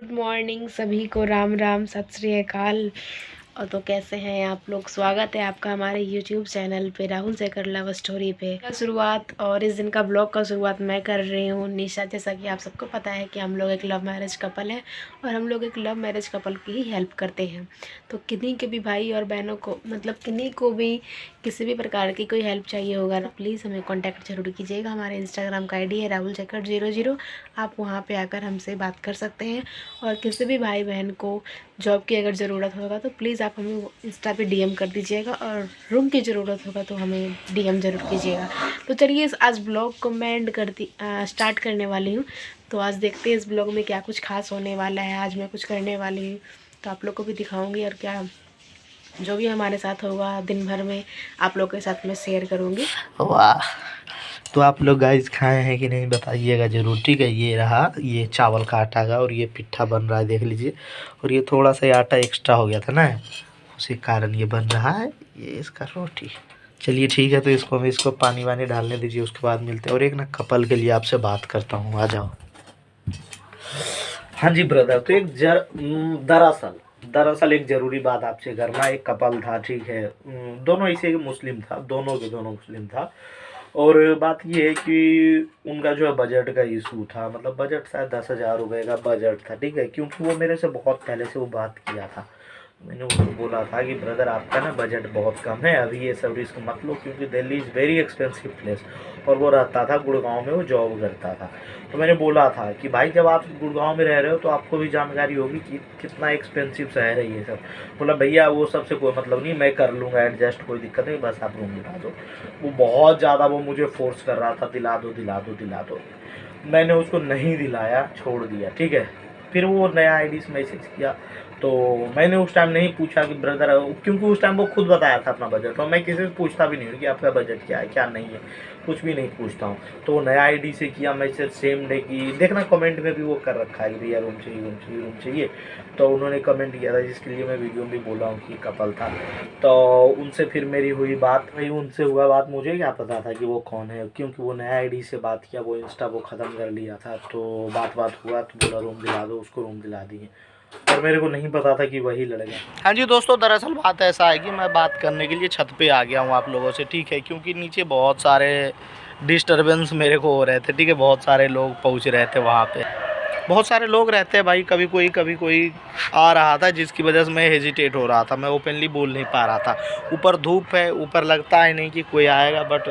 Good morning सभी को, राम राम, सत श्री अकाल। और तो कैसे हैं आप लोग। स्वागत है आपका हमारे यूट्यूब चैनल पे, राहुल शेखर लव स्टोरी पे। शुरुआत और इस दिन का ब्लॉग का शुरुआत मैं कर रही हूँ। निशा, जैसा कि आप सबको पता है कि हम लोग एक लव मैरिज कपल है और हम लोग एक लव मैरिज कपल की ही हेल्प करते हैं। तो किन्हीं के भी भाई और बहनों को, मतलब किन्हीं को भी किसी भी प्रकार की कोई हेल्प चाहिए होगा ना, प्लीज़ हमें कॉन्टैक्ट जरूर कीजिएगा। हमारे इंस्टाग्राम का ID है राहुल शेखर 00। आप वहाँ पे आकर हमसे बात कर सकते हैं। और किसी भी भाई बहन को जॉब की अगर ज़रूरत होगा तो प्लीज़ आप हमें इंस्टा पे DM कर दीजिएगा, और रूम की ज़रूरत होगा तो हमें DM ज़रूर कीजिएगा। तो चलिए आज ब्लॉग को मैं स्टार्ट करने वाली हूँ। तो आज देखते हैं इस ब्लॉग में क्या कुछ खास होने वाला है। आज मैं कुछ करने वाली हूँ तो आप लोग को भी दिखाऊंगी, और क्या जो भी हमारे साथ होगा दिन भर में आप लोग के साथ मैं शेयर करूँगी। वाह, तो आप लोग गाइस खाए हैं कि नहीं बताइएगा ज़रूर। ठीक है, ये रहा, ये चावल का आटा का, और ये पिट्ठा बन रहा है, देख लीजिए। और ये थोड़ा सा आटा एक्स्ट्रा हो गया था ना, उसी कारण ये बन रहा है, ये इसका रोटी। चलिए ठीक है, तो इसको पानी वानी डालने दीजिए, उसके बाद मिलते हैं। और एक ना कपल के लिए आपसे बात करता हूँ, आ जाओ। हाँ जी ब्रदर, तो एक दरअसल एक ज़रूरी बात आपसे करना। एक कपल था, ठीक है, दोनों इसे मुस्लिम था, दोनों के दोनों मुस्लिम था। और बात ये है कि उनका जो है बजट का इशू था, मतलब बजट शायद 10,000 रुपये का बजट था, ठीक है। क्योंकि वो मेरे से बहुत पहले से वो बात किया था। मैंने उसको बोला था कि ब्रदर आपका ना बजट बहुत कम है, अभी ये सब रिस्क मत लो, क्योंकि Delhi is very expensive place. और वो रहता था गुड़गांव में, वो जॉब करता था। तो मैंने बोला था कि भाई जब आप गुड़गांव में रह रहे हो तो आपको भी जानकारी होगी कि कितना एक्सपेंसिव शहर है ये सब। बोला भैया वो सबसे कोई मतलब नहीं, मैं कर लूँगा एडजस्ट, कोई दिक्कत नहीं, बस आप रूम दिला दो। वो बहुत ज़्यादा वो मुझे फोर्स कर रहा था, दिला दो दिला दो दिला दो। मैंने उसको नहीं दिलाया, छोड़ दिया, ठीक है। फिर वो नया ID से मैसेज किया, तो मैंने उस टाइम नहीं पूछा कि ब्रदर, क्योंकि उस टाइम वो खुद बताया था अपना बजट, और मैं किसी से पूछता भी नहीं हूँ कि आपका बजट क्या है क्या नहीं है, कुछ भी नहीं पूछता हूँ। तो वो नया ID से किया मैसेज सेम डे की, देखना कमेंट में भी वो कर रखा है कि भैया रूम चाहिए रूम चाहिए रूम चाहिए। तो उन्होंने कमेंट किया था, जिसके लिए मैं वीडियो में भी बोला हूँ कि कपल था। तो उनसे फिर मेरी हुई बात, भाई उनसे हुआ बात, मुझे क्या पता था कि वो कौन है, क्योंकि वो नया ID से बात किया, वो इंस्टा वो ख़त्म कर लिया था। तो बात हुआ तो बोला रूम दिला दो, उसको रूम दिला दिए, और मेरे को नहीं पता था कि वही लड़का। हाँ जी दोस्तों, दरअसल बात ऐसा है कि मैं बात करने के लिए छत पे आ गया हूँ आप लोगों से, ठीक है। क्योंकि नीचे बहुत सारे डिस्टरबेंस मेरे को हो रहे थे, ठीक है। बहुत सारे लोग पहुँच रहे थे वहाँ पे, बहुत सारे लोग रहते हैं भाई, कभी कोई आ रहा था, जिसकी वजह से मैं हेजिटेट हो रहा था, मैं ओपनली बोल नहीं पा रहा था। ऊपर धूप है, ऊपर लगता है नहीं कि कोई आएगा, बट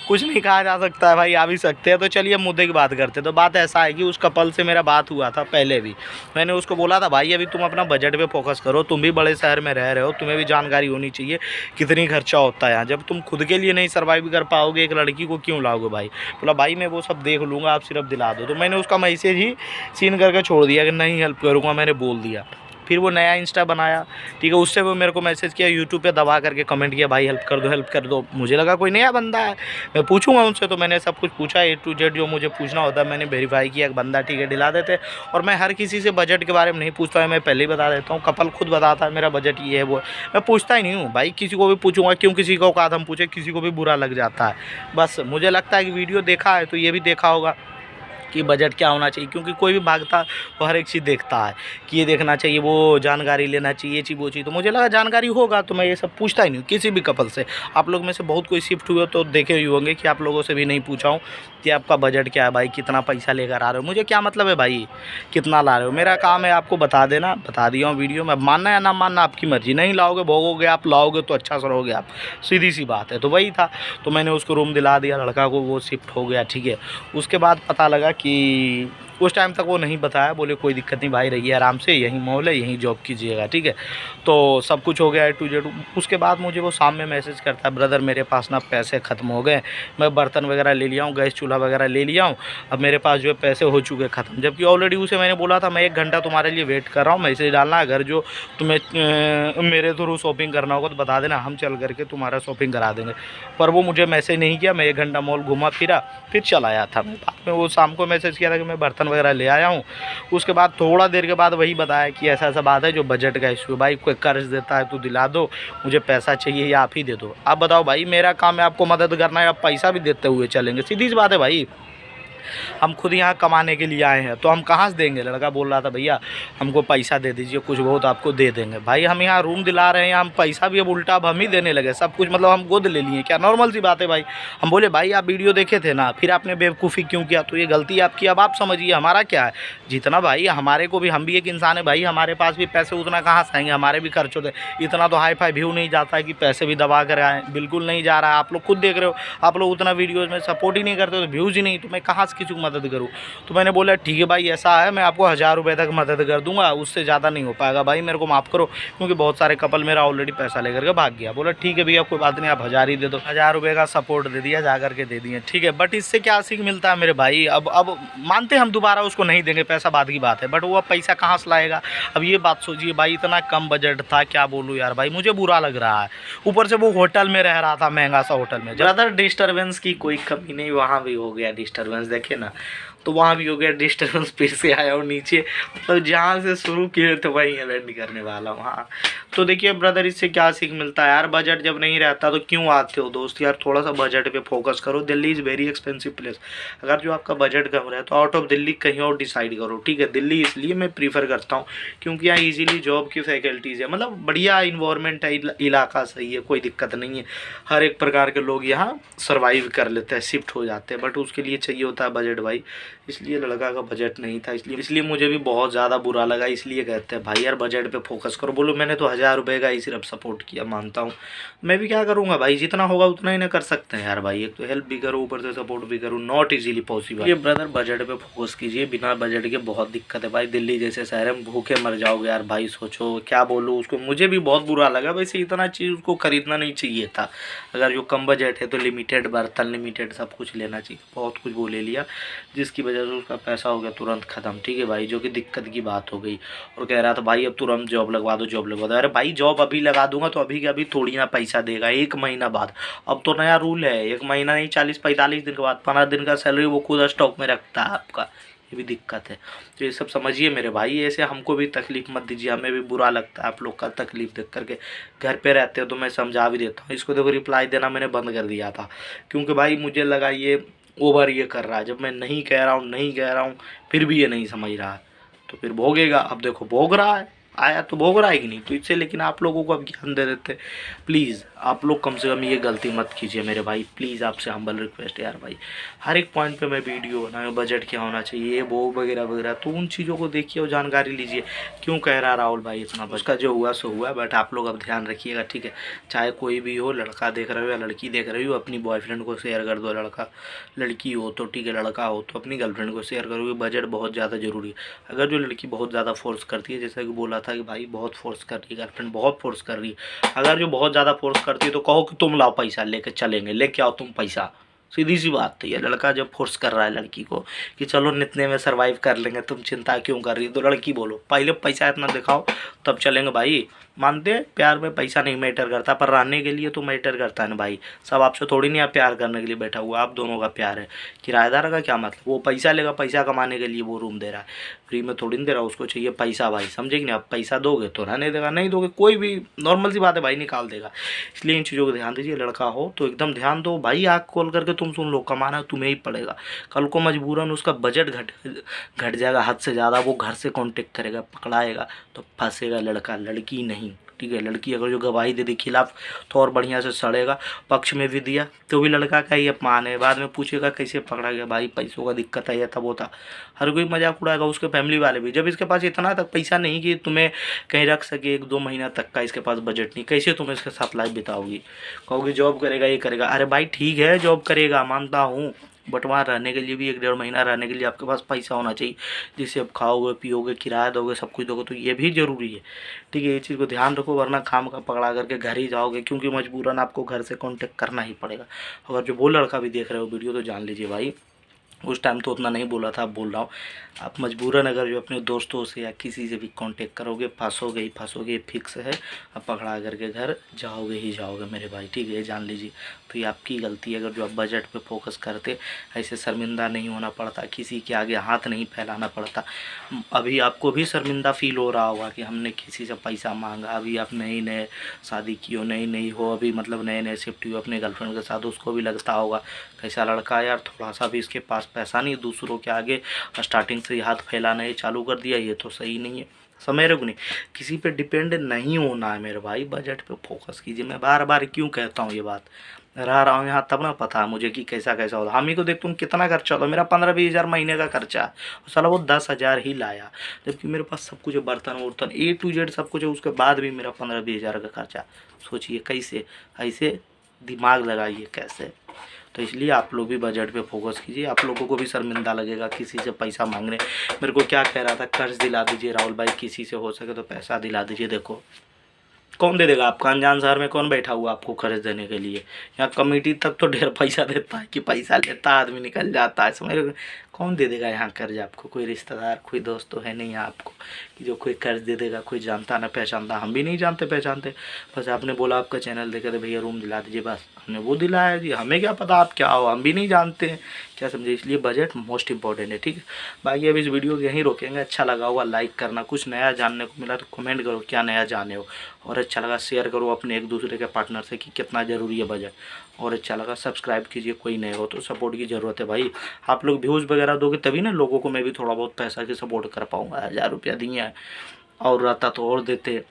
कुछ नहीं कहा जा सकता है भाई, आ भी सकते हैं। तो चलिए मुद्दे की बात करते हैं। तो बात ऐसा है कि उस कपल से मेरा बात हुआ था पहले भी। मैंने उसको बोला था भाई अभी तुम अपना बजट पे फोकस करो, तुम भी बड़े शहर में रह रहे हो, तुम्हें भी जानकारी होनी चाहिए कितनी खर्चा होता है यहाँ। जब तुम खुद के लिए नहीं सर्वाइव कर पाओगे, एक लड़की को क्यों लाओगे भाई। बोला भाई मैं वो सब देख लूँगा, आप सिर्फ दिला दो। तो मैंने उसका मैसेज ही सीन करके छोड़ दिया कि नहीं हेल्प करूँगा, मैंने बोल दिया। फिर वो नया इंस्टा बनाया, ठीक है, उससे वो मेरे को मैसेज किया, यूट्यूब पे दबा करके कमेंट किया भाई हेल्प कर दो हेल्प कर दो। मुझे लगा कोई नया बंदा है, मैं पूछूंगा उनसे। तो मैंने सब कुछ पूछा, A to Z जो मुझे पूछना होता है मैंने वेरीफाई किया, एक बंदा ठीक है दिला देते। और मैं हर किसी से बजट के बारे में नहीं पूछता है, मैं पहले ही बता देता हूँ। कपल खुद बताता है मेरा बजट ये है वो है, मैं पूछता ही नहीं हूँ भाई, किसी को भी पूछूंगा क्यों, किसी को औकात हम पूछे, किसी को भी बुरा लग जाता है। बस मुझे लगता है कि वीडियो देखा है तो ये भी देखा होगा कि बजट क्या होना चाहिए, क्योंकि कोई भी भागता वो हर एक चीज़ देखता है कि ये देखना चाहिए, वो जानकारी लेना चाहिए, ये चीज़ वो चीज़। तो मुझे लगा जानकारी होगा तो मैं ये सब पूछता ही नहीं किसी भी कपल से। आप लोग में से बहुत कोई शिफ्ट हुए तो देखे ही होंगे कि आप लोगों से भी नहीं पूछा हूँ कि आपका बजट क्या है भाई, कितना पैसा लेकर आ रहे हो। मुझे क्या मतलब है भाई कितना ला रहे हो, मेरा काम है आपको बता देना, बता दिया हूँ वीडियो में। मानना या ना मानना आपकी मर्जी, नहीं लाओगे भोगोगे आप, लाओगे तो अच्छा सा रहोगे आप, सीधी सी बात है। तो वही था, तो मैंने उसको रूम दिला दिया, लड़का को वो शिफ्ट हो गया, ठीक है। उसके बाद पता लगा कि उस टाइम तक वो नहीं बताया, बोले कोई दिक्कत नहीं भाई रहिए आराम से, यहीं मॉल है यहीं जॉब कीजिएगा, ठीक है। तो सब कुछ हो गया A to Z। उसके बाद मुझे वो शाम में मैसेज करता है ब्रदर मेरे पास ना पैसे ख़त्म हो गए, मैं बर्तन वगैरह ले लिया हूँ, गैस चूल्हा वगैरह ले लिया हूँ, अब मेरे पास जो है पैसे हो चुके ख़त्म। जबकि ऑलरेडी उसे मैंने बोला था मैं 1 घंटा तुम्हारे लिए वेट कर रहा हूँ, मैसेज डालना, अगर जो तुम्हें मेरे थ्रू शॉपिंग करना होगा तो बता देना, हम चल करके तुम्हारा शॉपिंग करा देंगे। पर वो मुझे मैसेज नहीं किया, मैं 1 घंटा मॉल घूमा फिरा फिर चला आया था। मैं बाद में वो शाम को मैसेज किया था कि मैं बर्तन वगैरह ले आया हूँ। उसके बाद थोड़ा देर के बाद वही बताया कि ऐसा ऐसा बात है, जो बजट का इशू है भाई, कोई कर्ज देता है तो दिला दो, मुझे पैसा चाहिए या आप ही दे दो। आप बताओ भाई, मेरा काम है आपको मदद करना है, आप पैसा भी देते हुए चलेंगे, सीधी सी बात है भाई। हम खुद यहाँ कमाने के लिए आए हैं, तो हम कहाँ से देंगे। लड़का बोल रहा था भैया हमको पैसा दे दीजिए, कुछ बहुत आपको दे देंगे। भाई हम यहाँ रूम दिला रहे हैं, हम पैसा भी अब उल्टा अब हम ही देने लगे, सब कुछ मतलब हम गोद ले लिए, क्या नॉर्मल सी बात है भाई। हम बोले भाई आप वीडियो देखे थे ना, फिर आपने बेवकूफ़ी क्यों किया, तो ये गलती आपकी, अब आप समझिए हमारा क्या है। जितना भाई हमारे को भी, हम भी एक इंसान है भाई, हमारे पास भी पैसे उतना कहाँ से आएंगे, हमारे भी खर्च होते। इतना तो हाई फाई व्यू नहीं जाता है कि पैसे भी दबा कर आए, बिल्कुल नहीं जा रहा है। आप लोग खुद देख रहे हो, आप लोग उतना वीडियोज़ में सपोर्ट ही नहीं करते, तो व्यूज़ ही नहीं, तो मैं कहाँ से किसी को मदद करूँ। तो मैंने बोला ठीक है भाई ऐसा है, मैं आपको 1000 रुपये तक मदद कर दूँगा, उससे ज़्यादा नहीं हो पाएगा भाई, मेरे को माफ़ करो। क्योंकि बहुत सारे कपल मेरा ऑलरेडी पैसा लेकर के भाग गया। बोला ठीक है भैया कोई बात नहीं, आप 1000 ही दे दो। 1000 रुपये का सपोर्ट दे दिया, जा करके दे दिए, ठीक है। बट इससे क्या सीख मिलता है मेरे भाई, अब मानते हम दोबारा उसको नहीं देंगे पैसा, बाद की बात है, बट वो अब पैसा कहाँ से लाएगा। अब ये बात सोचिए भाई, इतना कम बजट था, क्या बोलूँ यार भाई, मुझे बुरा लग रहा है। ऊपर से वो होटल में रह रहा था, महंगा सा होटल में। ज़्यादा डिस्टर्बेंस की कोई कमी नहीं, वहाँ भी हो गया डिस्टर्बेंस, देखे ना, तो वहाँ भी हो गया डिस्टर्बेंस, फिर से आया और नीचे मतलब जहाँ से शुरू किए तो वहीं एंड करने वाला हूँ। हाँ तो देखिए ब्रदर, इससे क्या सीख मिलता है यार, बजट जब नहीं रहता तो क्यों आते हो दोस्त यार, थोड़ा सा बजट पे फोकस करो। Delhi is very expensive place. अगर जो आपका बजट कम रहे तो आउट ऑफ दिल्ली कहीं और डिसाइड करो, ठीक है। दिल्ली इसलिए मैं प्रीफर करता हूँ क्योंकि यहाँ ईजिली जॉब की फैकल्टीज़ है, मतलब बढ़िया इन्वायरमेंट है, इलाका सही है, कोई दिक्कत नहीं है। हर एक प्रकार के लोग यहाँ सर्वाइव कर लेते हैं, शिफ्ट हो जाते हैं, बट उसके लिए चाहिए होता है बजट भाई। इसलिए लड़का का बजट नहीं था, इसलिए मुझे भी बहुत ज़्यादा बुरा लगा। इसलिए कहते हैं भाई यार बजट पे फोकस करो। बोलो मैंने तो 1000 रुपये का ही सिर्फ सपोर्ट किया, मानता हूँ, मैं भी क्या करूँगा भाई, जितना होगा उतना ही ना कर सकते हैं यार भाई। एक तो हेल्प भी करो, ऊपर से सपोर्ट भी करूँ, नॉट इजीली पॉसिबल। ये ब्रदर बजट पे फोकस कीजिए, बिना बजट के बहुत दिक्कत है भाई। दिल्ली जैसे शहर में भूखे मर जाओगे यार भाई, सोचो क्या बोलूँ उसको। मुझे भी बहुत बुरा लगा, वैसे इतना चीज़ उसको खरीदना नहीं चाहिए था। अगर जो कम बजट है तो लिमिटेड बर्तन, लिमिटेड सब कुछ लेना चाहिए। बहुत कुछ वो ले लिया जिसकी वजह से उसका पैसा हो गया तुरंत ख़त्म, ठीक है भाई, जो कि दिक्कत की बात हो गई। और कह रहा था भाई अब तुरंत जॉब लगवा दो, जॉब लगवा दो। अरे भाई जॉब अभी लगा दूंगा तो अभी के अभी थोड़ी ना पैसा देगा, 1 महीना बाद। अब तो नया रूल है, 1 महीना नहीं, 40-45 दिन के बाद 15 दिन का सैलरी वो खुद स्टॉक में रखता है आपका, ये भी दिक्कत है। तो ये सब समझिए मेरे भाई, ऐसे हमको भी तकलीफ़ मत दीजिए, हमें भी बुरा लगता है आप लोग का तकलीफ़ देख करके। घर पे रहते हो तो मैं समझा भी देता हूँ। इसको देखो रिप्लाई देना मैंने बंद कर दिया था, क्योंकि भाई मुझे लगा ये ओवर ये कर रहा है। जब मैं नहीं कह रहा हूँ फिर भी ये नहीं समझ रहा है, तो फिर भोगेगा। अब देखो भोग रहा है, आया तो भोग रहा है कि नहीं, तो इससे लेकिन आप लोगों को अब ज्ञान दे देते। प्लीज़ आप लोग कम से कम ये गलती मत कीजिए मेरे भाई, प्लीज़ आपसे हम्बल रिक्वेस्ट है यार भाई। हर एक पॉइंट पे मैं वीडियो बनाऊँ, बजट क्या होना चाहिए, वो वगैरह वगैरह, तो उन चीज़ों को देखिए और जानकारी लीजिए। क्यों कह रहा राहुल भाई इतना, उसका जो हुआ सो हुआ, बट आप लोग अब ध्यान रखिएगा, ठीक है। चाहे कोई भी हो, लड़का देख रहे हो या लड़की देख रही हो, अपनी बॉयफ्रेंड को शेयर कर दो। लड़की हो तो ठीक है, लड़का हो तो अपनी गर्लफ्रेंड को शेयर करो। बजट बहुत ज़्यादा ज़रूरी है। अगर जो लड़की बहुत ज़्यादा फोर्स करती है, जैसा कि बोला था कि भाई बहुत फोर्स कर रही है, गर्लफ्रेंड बहुत फोर्स कर रही है, अगर जो बहुत ज़्यादा फोर्स करती है तो कहो कि तुम लाओ पैसा, लेके चलेंगे, लेके आओ तुम पैसा। सीधी सी बात है। ये लड़का जब फोर्स कर रहा है लड़की को कि चलो इतने में सर्वाइव कर लेंगे, तुम चिंता क्यों कर रही हो, तो लड़की बोलो पहले पैसा इतना दिखाओ तब चलेंगे भाई। मानते हैं प्यार में पैसा नहीं मैटर करता, पर रहने के लिए तो मैटर करता है ना भाई। सब आपसे थोड़ी नहीं आप प्यार करने के लिए बैठा हुआ, आप दोनों का प्यार है। किराएदार का क्या मतलब, वो पैसा लेगा, पैसा कमाने के लिए वो रूम दे रहा है, फ्री में थोड़ी नहीं दे रहा, उसको चाहिए पैसा भाई, समझे कि नहीं। आप पैसा दोगे तो रहने देगा, नहीं दोगे कोई भी नॉर्मल सी बात है भाई, निकाल देगा। इसलिए इन चीज़ों को ध्यान दीजिए। लड़का हो तो एकदम ध्यान दो भाई, आँख खोल करके तुम सुन लो, कमाना तुम्हें ही पड़ेगा। कल को मजबूरन उसका बजट घट जाएगा हद से ज़्यादा, वो घर से कांटेक्ट करेगा, पकड़ाएगा तो फंसेगा लड़का, लड़की नहीं, ठीक है। लड़की अगर जो गवाही दे दी खिलाफ तो और बढ़िया से सड़ेगा, पक्ष में भी दिया तो भी लड़का का ही अपमान है। बाद में पूछेगा कैसे पकड़ा गया, भाई पैसों का दिक्कत है या तब होता, हर कोई मजाक उड़ाएगा, उसके फैमिली वाले भी। जब इसके पास इतना तक पैसा नहीं कि तुम्हें कहीं रख सके, 1-2 महीना तक का इसके पास बजट नहीं, कैसे तुम इसके साथ लाइफ बिताओगी। कहोगे जॉब करेगा, ये करेगा, अरे भाई ठीक है जॉब करेगा मानता हूँ, बट वहाँ रहने के लिए भी 1-1.5 महीना रहने के लिए आपके पास पैसा होना चाहिए, जिससे आप खाओगे पियोगे, किराया दोगे, सब कुछ दोगे, तो ये भी ज़रूरी है, ठीक है। ये चीज़ को ध्यान रखो, वरना खाम का पकड़ा करके घर ही जाओगे, क्योंकि मजबूरन आपको घर से कांटेक्ट करना ही पड़ेगा। अगर जो वो लड़का भी देख रहे हो वीडियो तो जान लीजिए भाई, उस टाइम तो उतना नहीं बोला था, अब बोल रहा हूँ। आप मजबूरन अगर जो अपने दोस्तों से या किसी से भी कांटेक्ट करोगे, फंसोगे ही फंसोगे, फिक्स है। अब पकड़ा करके घर जाओगे ही जाओगे मेरे भाई, ठीक है, जान लीजिए। तो ये आपकी गलती है, अगर जो आप बजट पे फोकस करते, ऐसे शर्मिंदा नहीं होना पड़ता, किसी के आगे हाथ नहीं फैलाना पड़ता। अभी आपको भी शर्मिंदा फील हो रहा होगा कि हमने किसी से पैसा मांगा, अभी आप नई नए शादी की हो, नई हो, अभी मतलब नए शिफ्ट हुए अपने गर्लफ्रेंड के साथ, उसको भी लगता होगा कैसा लड़का है यार, थोड़ा सा भी इसके पास पास पैसा नहीं, दूसरों के आगे स्टार्टिंग से ही हाथ फैलाना ही चालू कर दिया, ये तो सही नहीं है। समझ रहे हो नहीं, किसी पे डिपेंड नहीं होना है मेरे भाई, बजट पे फोकस कीजिए। मैं बार बार क्यों कहता हूँ ये बात, रह रहा हूँ यहाँ तब ना पता है मुझे कि कैसा कैसा होता। हम ही को देखता हूँ कितना खर्चा होता, मेरा 15-20 हज़ार महीने का खर्चा है, साला वो 10 हज़ार ही लाया, जबकि मेरे पास सब कुछ है, बर्तन वर्तन A to Z सब कुछ है, उसके बाद भी मेरा 15-20 हज़ार का खर्चा। सोचिए कैसे, ऐसे दिमाग लगाइए कैसे। तो इसलिए आप लोग भी बजट पे फोकस कीजिए। आप लोगों को भी शर्मिंदा लगेगा किसी से पैसा मांगने। मेरे को क्या कह रहा था, कर्ज दिला दीजिए राहुल भाई, किसी से हो सके तो पैसा दिला दीजिए। देखो कौन दे देगा, आपका अनजान शहर में कौन बैठा हुआ आपको कर्ज देने के लिए, यहाँ कमेटी तक तो ढेर पैसा देता है कि पैसा लेता आदमी निकल जाता है। समझ रहे, कौन दे देगा यहाँ कर्ज आपको, कोई रिश्तेदार कोई दोस्त तो है नहीं यहाँ आपको कि जो कोई कर्ज दे देगा, कोई जानता ना पहचानता, हम भी नहीं जानते पहचानते। बस आपने बोला आपका चैनल देखे तो भैया रूम दिला दीजिए, बस हमने वो दिलाया जी, हमें क्या पता आप क्या हो, हम भी नहीं जानते हैं, क्या समझे। इसलिए बजट मोस्ट इंपॉर्टेंट है, ठीक है। बाकी अब इस वीडियो को यहीं रोकेंगे। अच्छा लगा होगा लाइक करना, कुछ नया जानने को मिला तो कमेंट करो क्या नया जाने हो, और अच्छा लगा शेयर करो अपने एक दूसरे के पार्टनर से कि कितना ज़रूरी है बजट, और अच्छा लगा सब्सक्राइब कीजिए। कोई नए हो तो सपोर्ट की ज़रूरत है भाई, आप लोग व्यूज़ वगैरह दोगे तभी ना लोगों को मैं भी थोड़ा बहुत पैसा की सपोर्ट कर पाऊँगा। 1000 रुपया दिए हैं, और रहता तो और देते,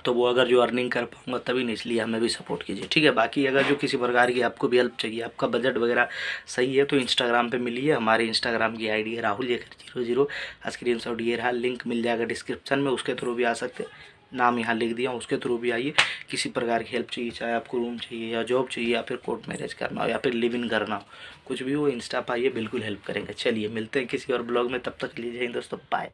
तो वो अगर जो अर्निंग कर पाऊँगा तभी नहीं, इसलिए हमें भी सपोर्ट कीजिए, ठीक है। बाकी अगर जो किसी प्रकार की आपको भी हेल्प चाहिए, आपका बजट वगैरह सही है तो इंस्टाग्राम पे मिलिए। हमारे इंस्टाग्राम की आईडी है राहुल जेकर 00, स्क्रीनशॉट ये रहा, लिंक मिल जाएगा डिस्क्रिप्शन में, उसके थ्रू भी आ सकते हैं, नाम यहाँ लिख दिया, उसके थ्रू भी आइए। किसी प्रकार की हेल्प चाहिए, चाहे आपको रूम चाहिए या जॉब चाहिए या फिर कोर्ट मैरिज करना हो या फिर लिव इन करना हो, कुछ भी हो इंस्टा पर आइए, बिल्कुल हेल्प करेंगे। चलिए मिलते हैं किसी और ब्लॉग में, तब तक लीजिए दोस्तों, बाय।